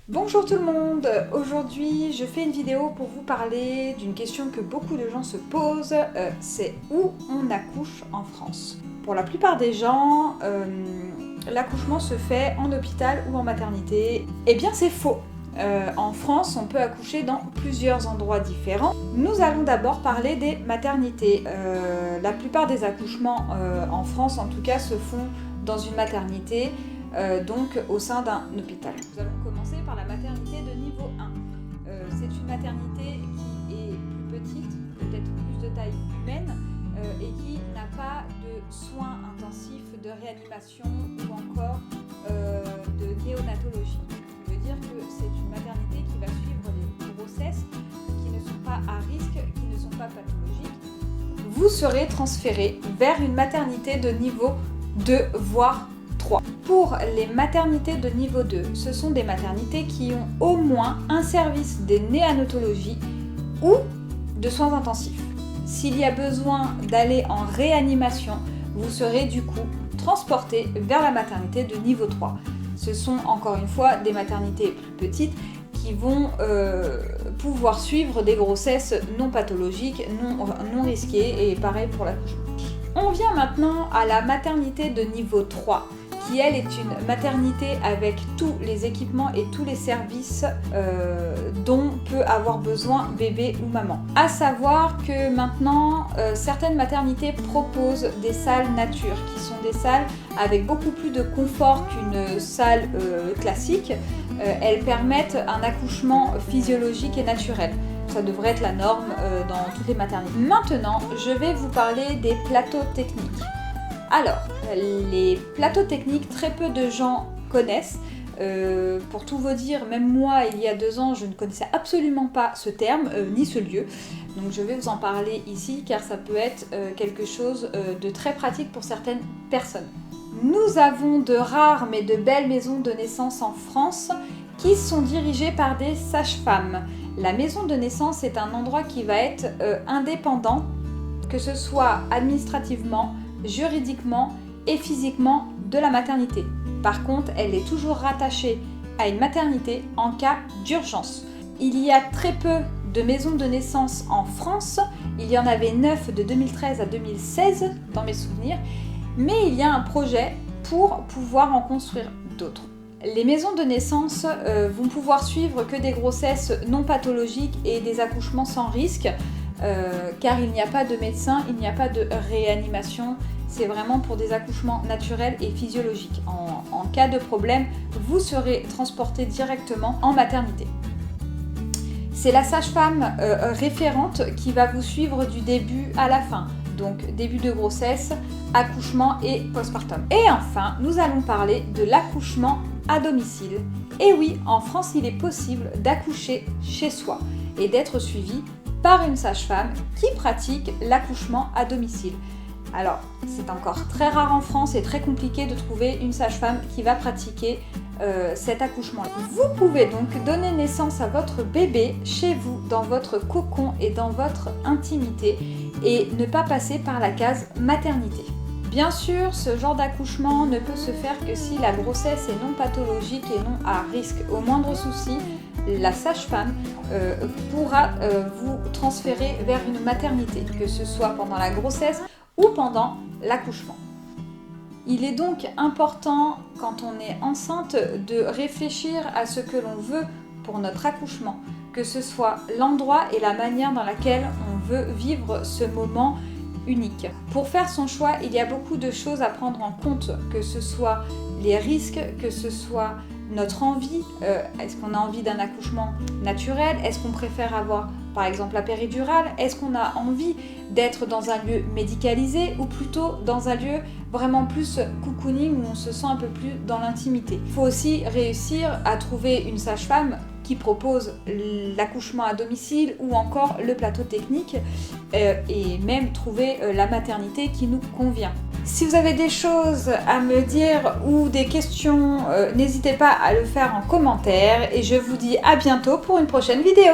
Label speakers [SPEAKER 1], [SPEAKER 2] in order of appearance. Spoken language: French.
[SPEAKER 1] Bonjour tout le monde, aujourd'hui je fais une vidéo pour vous parler d'une question que beaucoup de gens se posent, c'est où on accouche en France. Pour la plupart des gens, l'accouchement se fait en hôpital ou en maternité. Eh bien c'est faux. En France, on peut accoucher dans plusieurs endroits différents. Nous allons d'abord parler des maternités. La plupart des accouchements en France, en tout cas, se font dans une maternité, donc au sein d'un hôpital. Nous allons commencer par la maternité de niveau 1. C'est une maternité qui est plus petite, peut-être plus de taille humaine, et qui n'a pas de soins intensifs, de réanimation ou encore de néonatologie. Ça veut dire que c'est une maternité qui va suivre les grossesses qui ne sont pas à risque, qui ne sont pas pathologiques. Vous serez transféré vers une maternité de niveau 2, voire 3. Pour les maternités de niveau 2, ce sont des maternités qui ont au moins un service de néonatologie ou de soins intensifs. S'il y a besoin d'aller en réanimation, vous serez du coup transporté vers la maternité de niveau 3. Ce sont encore une fois des maternités plus petites qui vont pouvoir suivre des grossesses non pathologiques, non risquées, et pareil pour l'accouchement. On vient maintenant à la maternité de niveau 3, qui elle est une maternité avec tous les équipements et tous les services dont peut avoir besoin bébé ou maman. À savoir que maintenant, certaines maternités proposent des salles nature, qui sont des salles avec beaucoup plus de confort qu'une salle classique. Elles permettent un accouchement physiologique et naturel. Ça devrait être la norme dans toutes les maternités. Maintenant, je vais vous parler des plateaux techniques. Alors, les plateaux techniques, très peu de gens connaissent. Pour tout vous dire, même moi, il y a 2 ans, je ne connaissais absolument pas ce terme, ni ce lieu. Donc je vais vous en parler ici, car ça peut être quelque chose de très pratique pour certaines personnes. Nous avons de rares mais de belles maisons de naissance en France qui sont dirigées par des sages-femmes. La maison de naissance est un endroit qui va être indépendant, que ce soit administrativement, juridiquement et physiquement de la maternité. Par contre, elle est toujours rattachée à une maternité en cas d'urgence. Il y a très peu de maisons de naissance en France. Il y en avait 9 de 2013 à 2016 dans mes souvenirs, mais il y a un projet pour pouvoir en construire d'autres. Les maisons de naissance vont pouvoir suivre que des grossesses non pathologiques et des accouchements sans risque, car il n'y a pas de médecin, il n'y a pas de réanimation, c'est vraiment pour des accouchements naturels et physiologiques. En cas de problème, vous serez transporté directement en maternité. C'est la sage-femme référente qui va vous suivre du début à la fin, donc début de grossesse, accouchement et postpartum. Et enfin, nous allons parler de l'accouchement à domicile. Et oui, en France, il est possible d'accoucher chez soi et d'être suivi par une sage-femme qui pratique l'accouchement à domicile. Alors, c'est encore très rare en France et très compliqué de trouver une sage-femme qui va pratiquer cet accouchement. Vous pouvez donc donner naissance à votre bébé chez vous, dans votre cocon et dans votre intimité, et ne pas passer par la case maternité. Bien sûr, ce genre d'accouchement ne peut se faire que si la grossesse est non pathologique et non à risque. Au moindre souci, la sage-femme pourra vous transférer vers une maternité, que ce soit pendant la grossesse ou pendant l'accouchement. Il est donc important, quand on est enceinte, de réfléchir à ce que l'on veut pour notre accouchement, que ce soit l'endroit et la manière dans laquelle on veut vivre ce moment unique. Pour faire son choix, il y a beaucoup de choses à prendre en compte, que ce soit les risques, que ce soit notre envie. Est-ce qu'on a envie d'un accouchement naturel? Est-ce qu'on préfère avoir par exemple la péridurale? Est-ce qu'on a envie d'être dans un lieu médicalisé ou plutôt dans un lieu vraiment plus cocooning où on se sent un peu plus dans l'intimité? Il faut aussi réussir à trouver une sage-femme qui propose l'accouchement à domicile ou encore le plateau technique et même trouver la maternité qui nous convient. Si vous avez des choses à me dire ou des questions, n'hésitez pas à le faire en commentaire et je vous dis à bientôt pour une prochaine vidéo.